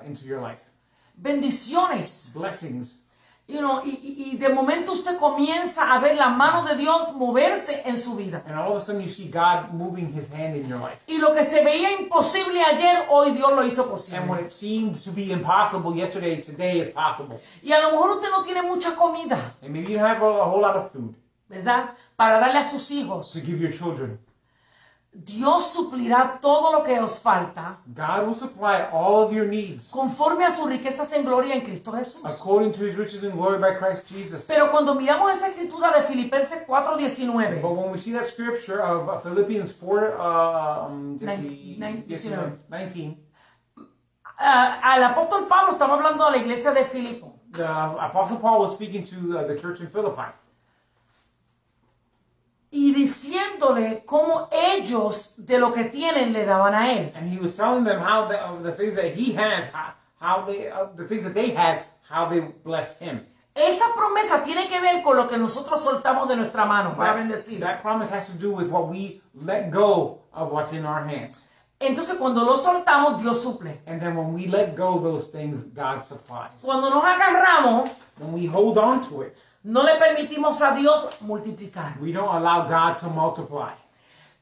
into your life, Bendiciones. blessings. Y de momento usted comienza a ver la mano de Dios moverse en su vida. And all of a sudden you see God moving his hand in your life. Y lo que se veía imposible ayer, hoy Dios lo hizo And when posible. it seemed to be impossible yesterday, today is possible. Y a lo mejor usted no tiene mucha comida, And maybe you don't have a whole lot of food ¿verdad? Para darle a sus hijos. to give your children. Dios suplirá todo lo que os falta God will supply all of your needs conforme a sus riquezas en gloria en Cristo Jesús. according to his riches and glory by Christ Jesus. Pero cuando miramos esa escritura de Filipenses 4:19, But when we see that scripture of Philippians 4, 19, al apóstol Pablo estaba hablando a la iglesia de Filipo. the Apostle Paul was speaking to the church in Philippi. y diciéndole cómo ellos de lo que tienen le daban a él. And he was telling them how the things that he has, how they, the things that they had, how they blessed him. Esa promesa tiene que ver con lo que nosotros soltamos de nuestra mano para bendecir. That promise has to do with what we let go of what's in our hands. Entonces cuando lo soltamos, Dios suple. And then when we let go of those things, God supplies. Cuando nos agarramos, When we hold on to it, no le permitimos a Dios multiplicar. we don't allow God to multiply.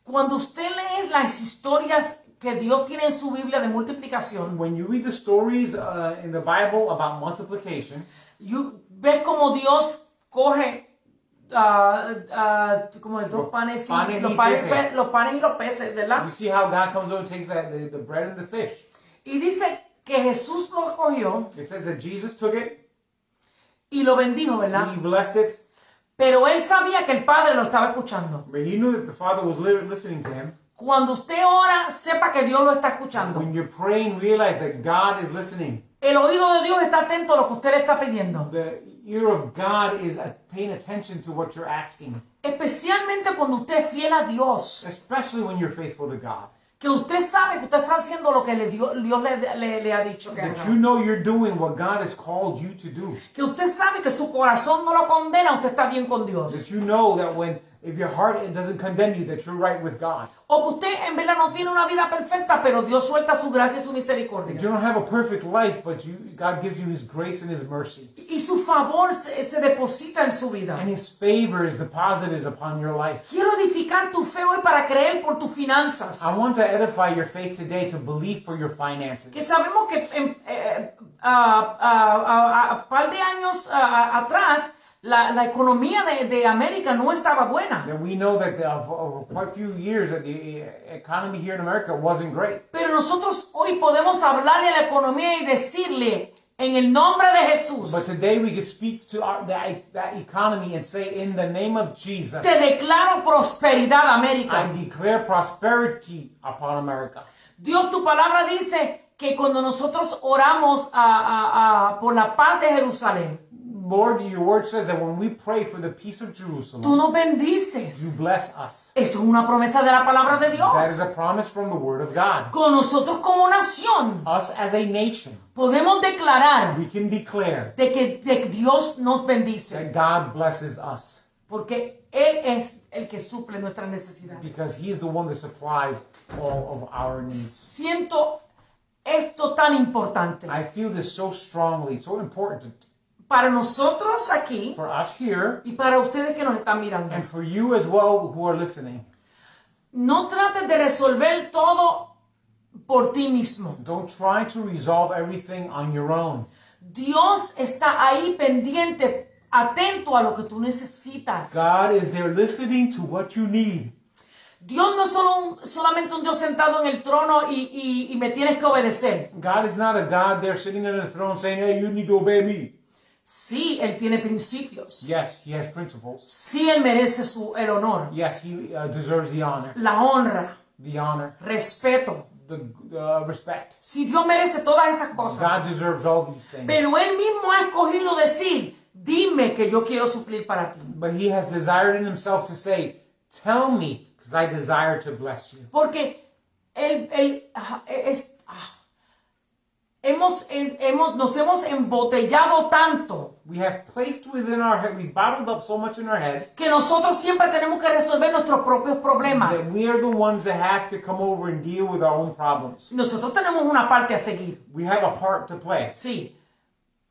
Cuando usted lee las historias que Dios tiene en su Biblia de multiplicación, When you read the stories in the Bible about multiplication, ves como Dios coge como de dos panes, los panes y los peces, ¿verdad? you see how God comes over and takes the bread and the fish. Y dice que Jesús lo cogió It says that Jesus took it, y lo bendijo, ¿verdad? he blessed it, Pero él sabía que el Padre lo estaba escuchando. but he knew that the Father was listening to him. Cuando usted ora, sepa que Dios lo está escuchando. When you're praying, realize that God is listening. El oído de Dios está atento a lo que usted le está pidiendo. The ear of God is paying attention to what you're asking, Especialmente cuando usted es fiel a Dios. especially when you're faithful to God. Que usted sabe que usted está haciendo lo que Dios le ha dicho que That haga. you know you're doing what God has called you to do. Que usted sabe que su corazón no lo condena, usted está bien con Dios. That you know that if your heart it doesn't condemn you, that you're right with God. O que usted en verdad no tiene una vida perfecta, pero Dios suelta su gracia y su misericordia. You don't have a perfect life, but God gives you His grace and His mercy. Y su favor se deposita en su vida. And His favor is deposited upon your life. Quiero edificar tu fe hoy para creer por tus finanzas. I want to edify your faith today to believe for your finances. Que sabemos que a par de años atrás la economía de América no estaba buena. That we know that over quite a few years that the economy here in America wasn't great. Pero nosotros hoy podemos hablarle a la economía y decirle en el nombre de Jesús. But today we could speak to that economy and say, in the name of Jesus, Te declaro prosperidad, América. I declare prosperity upon America. Dios, tu palabra dice que cuando nosotros oramos por la paz de Jerusalén, Lord, your word says that when we pray for the peace of tú Jerusalem, nos you bendices. bless us. Eso es una promesa de la palabra de That is Dios. a promise from the word of God. Con nosotros como nación Us as a nation, podemos declarar we can declare de que Dios nos bendice. that God blesses us Porque Él es el que suple nuestras necesidades. because He is the one that supplies all of our needs. Siento esto tan importante I feel this so strongly, so important para nosotros aquí for us here y para ustedes que nos están mirando. and for you as well who are listening. No trates de resolver todo por ti mismo. Don't try to resolve everything on your own. Dios está ahí pendiente, atento a lo que tú necesitas. God is there listening to what you need. Dios no es solamente un Dios sentado en el trono y me tienes que obedecer. God is not a God there sitting on the throne saying, hey, you need to obey me. Sí, Él tiene principios. Yes, He has principles. Sí, Él merece el honor, Yes, He deserves the honor, la honra, respeto. the respect. Sí, Dios merece todas esas cosas. God deserves all these things. Pero Él mismo ha escogido decir, dime que yo quiero suplir para ti. But He has desired in Himself to say, tell me, because I desire to bless you. Porque nos hemos embotellado tanto We have placed within our head, we bottled up so much in our head, que nosotros siempre tenemos que resolver nuestros propios problemas. that we are the ones that have to come over and deal with our own problems. Nosotros tenemos una parte a seguir, We have a part to play. sí.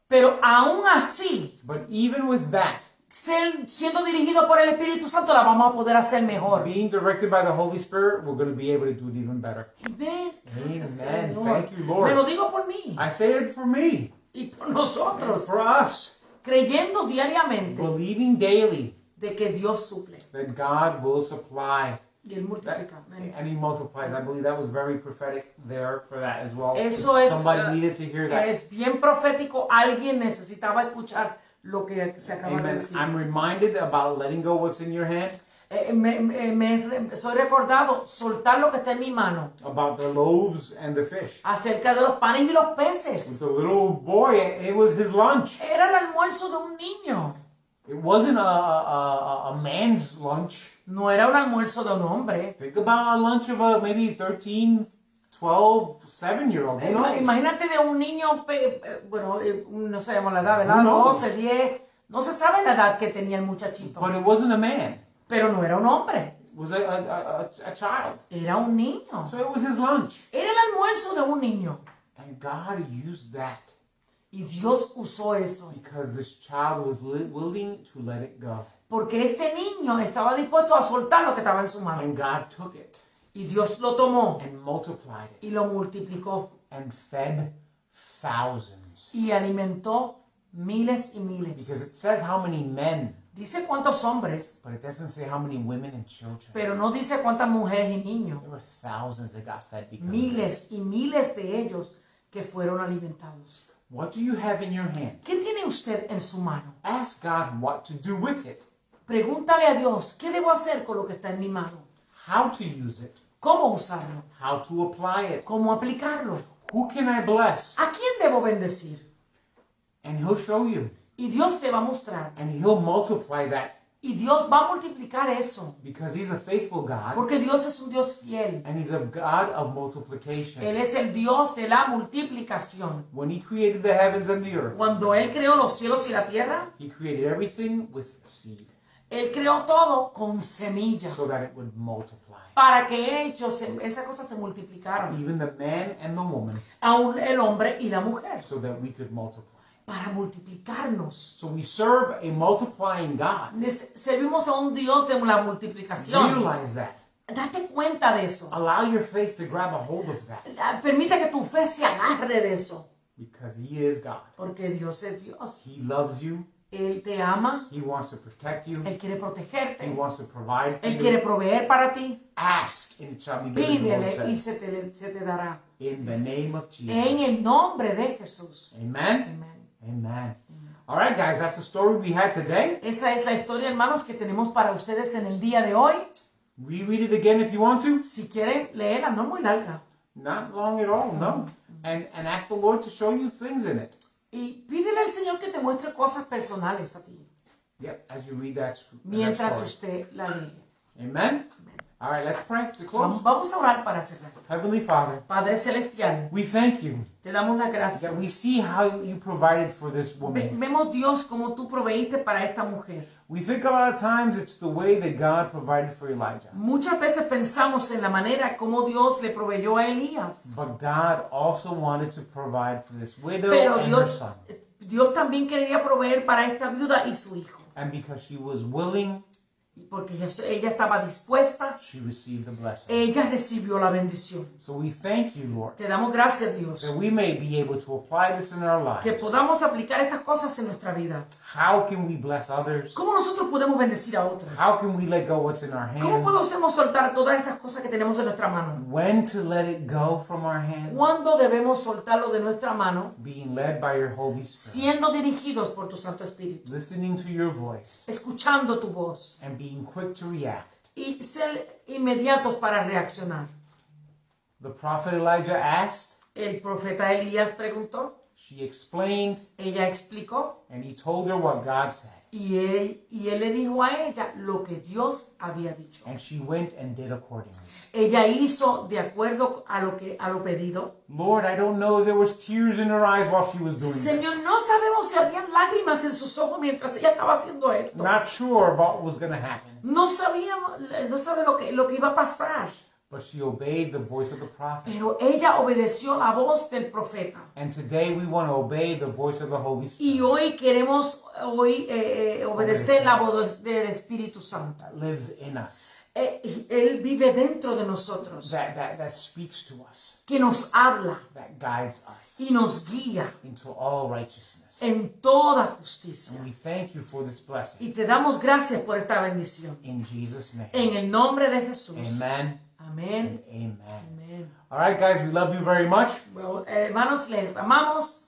Pero aún así, But even with that, siendo dirigido por el Espíritu Santo, la vamos a poder hacer mejor. being directed by the Holy Spirit, we're going to be able to do it even better. Amén. Gracias, Amen. Señor. Thank you, Lord. Me lo digo por mí I say it for me, y por nosotros, for us, creyendo diariamente believing daily de que Dios suple that God will supply. y Él multiplica. Amén. And He multiplies. I believe that was very prophetic there for that as well. Eso es, Somebody needed to hear that. es bien profético. Alguien necesitaba escuchar lo que se acaba de Amen. decir. I'm reminded about letting go what's in your hand, Soy recordado soltar lo que está en mi mano about the loaves and the fish. acerca de los panes y los peces. With the little boy, it was his lunch. Era el almuerzo de un niño. It wasn't a man's lunch. No era un almuerzo de un hombre. Think about a lunch of a maybe 13, 12, 7-year-old. Who knows? Imagínate de un niño, no sabemos la edad, ¿verdad? Who knows? 12, 10, no se sabe la edad que tenía el muchachito. But it wasn't a man. Pero no era un hombre, It was a child. era un niño. So it was his lunch. Era el almuerzo de un niño. And God used that Y Dios usó eso. because this child was willing to let it go. Porque este niño estaba dispuesto a soltar lo que estaba en su mano. And God took it Y Dios lo tomó and multiplied it y lo multiplicó. and fed thousands. Y alimentó miles y Because miles. it says how many men, Dice cuántos hombres, but it doesn't say how many women and children. pero no dice cuántas mujeres y niños. There were thousands that got fed because of this. Miles y miles de ellos que fueron alimentados. What do you have in your hand? ¿Qué tiene usted en su mano? Ask God what to do with it, Pregúntale a Dios, ¿qué debo hacer con lo que está en mi mano? how to use it, ¿Cómo usarlo? how to apply it, ¿Cómo aplicarlo? who can I bless? ¿A quién debo bendecir? And He'll show you. Y Dios te va a mostrar. And He'll multiply that Y Dios va a multiplicar eso. because He's a faithful God Porque Dios es un Dios fiel. and He's a God of multiplication. Él es el Dios de la multiplicación. When He created the heavens and the earth, Cuando Él creó los cielos y la tierra, He created everything with seed Él creó todo con semillas. so that it would multiply. Para que esas cosas se multiplicaran. Even the man and the woman, Aún el hombre y la mujer. so that we could multiply. Para multiplicarnos. So we serve a multiplying God. Servimos a un Dios de la multiplicación. Realize that. Date cuenta de eso. Allow your faith to grab a hold of that Permita que tu fe se agarre de eso. because He is God. Porque Dios es Dios. He loves you. Él te ama. He wants to protect you. Él quiere He protegerte. wants to provide for Él quiere you. proveer para ti. Ask and it shall be given, the Lord Pídele y says. se te dará. In the name of En Jesus. el nombre de Jesús. Amen. Amén. Amen. All right, guys, that's the story we had today. Esa es la historia, hermanos, que tenemos para ustedes en el día de hoy. Reread it again if you want to. Si quieren leerla, no muy larga. Not long at all, no. And ask the Lord to show you things in it. Y pídele al Señor que te muestre cosas personales a ti. Yep, as you read that Mientras story. usted la lee. Amen. All right, let's pray to close. Vamos a orar para cerrar. Heavenly Father, Padre Celestial, we thank you te damos las gracias. that we see how you provided for this woman. Vemos, Dios, como tú proveíste para esta mujer. We think a lot of times it's the way that God provided for Elijah. Muchas veces pensamos en la manera como Dios le proveyó a Elías. But God also wanted to provide for this widow Pero and her Dios, son. Dios también quería proveer para esta viuda y su hijo. And because she was willing, Y porque ella estaba dispuesta, she received the blessing. ella recibió la bendición. So we thank you, Lord, Te damos gracias, Dios, that we may be able to apply this in our que lives. podamos aplicar estas cosas en nuestra vida. How can we bless others? ¿Cómo nosotros podemos bendecir a otros? How can we let go what's in our ¿Cómo hands? podemos soltar todas esas cosas que tenemos en nuestra mano? When to let it go from our hands? ¿Cuándo debemos soltarlo de nuestra mano? Being led by your Holy Spirit. Siendo dirigidos por tu Santo Espíritu, Listening to your voice escuchando tu voz and being quick to react. y ser inmediatos para reaccionar. The prophet Elijah asked, El profeta Elías preguntó, she explained, ella explicó and he told her what God said. y él le dijo a ella lo que Dios había dicho. And she went and did accordingly. Ella hizo de acuerdo a lo pedido. Lord, I don't know if there was tears in her eyes while she was doing Señor, this. no sabemos si habían lágrimas en sus ojos mientras ella estaba haciendo esto. Not sure about what was going to happen. No sabe lo que iba a pasar. But she obeyed the voice of the prophet. Pero ella obedeció la voz del profeta. And today we want to obey the voice of the Holy Y Spirit hoy queremos obedecer la voz del Espíritu Santo. that lives in us, Él vive dentro de nosotros, that speaks to us, que nos habla that guides us y nos guía into all righteousness. en toda justicia. And we thank you for this blessing. Y te damos gracias por esta bendición. In Jesus' name. En el nombre de Jesús. Amen. Amén. Amen. Amén. All right, guys, we love you very much. Bueno, hermanos, les amamos.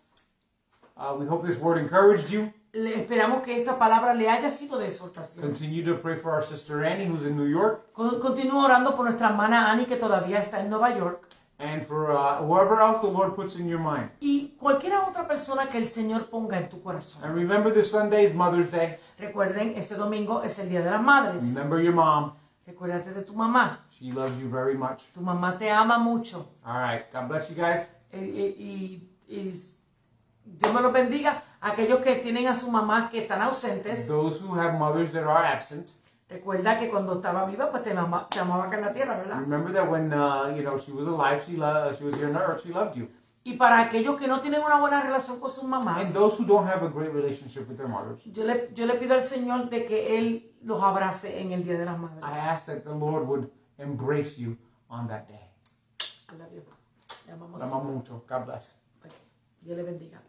We hope this word encouraged you. Esperamos que esta palabra le haya sido de exhortación. Continue to pray for our sister Annie, who's in New York. Continúo orando por nuestra hermana Annie, que todavía está en Nueva York. and for whoever else the Lord puts in your mind. Y cualquier otra persona que el Señor ponga en tu corazón. And remember this Sunday is Mother's Day. Recuerden, este domingo es el Día de las Madres. Remember your mom. Recuérdate de tu mamá. She loves you very much. Tu mamá te ama mucho. All right. God bless you guys. Y Dios me los bendiga. Aquellos que tienen a su mamá que están ausentes, Those who have mothers that are absent, recuerda que cuando estaba viva, pues te amaba acá en la tierra, ¿verdad? remember that when she was alive, she was here on earth, she loved you. Y para aquellos que no tienen una buena relación con sus mamás, And those who don't have a great relationship with their mothers, yo le pido al Señor de que Él los abrace en el Día de las I Madres. ask that the Lord would embrace you on that day. I love you. Le amamos. Te amo mucho. God bless. Dios le bendiga.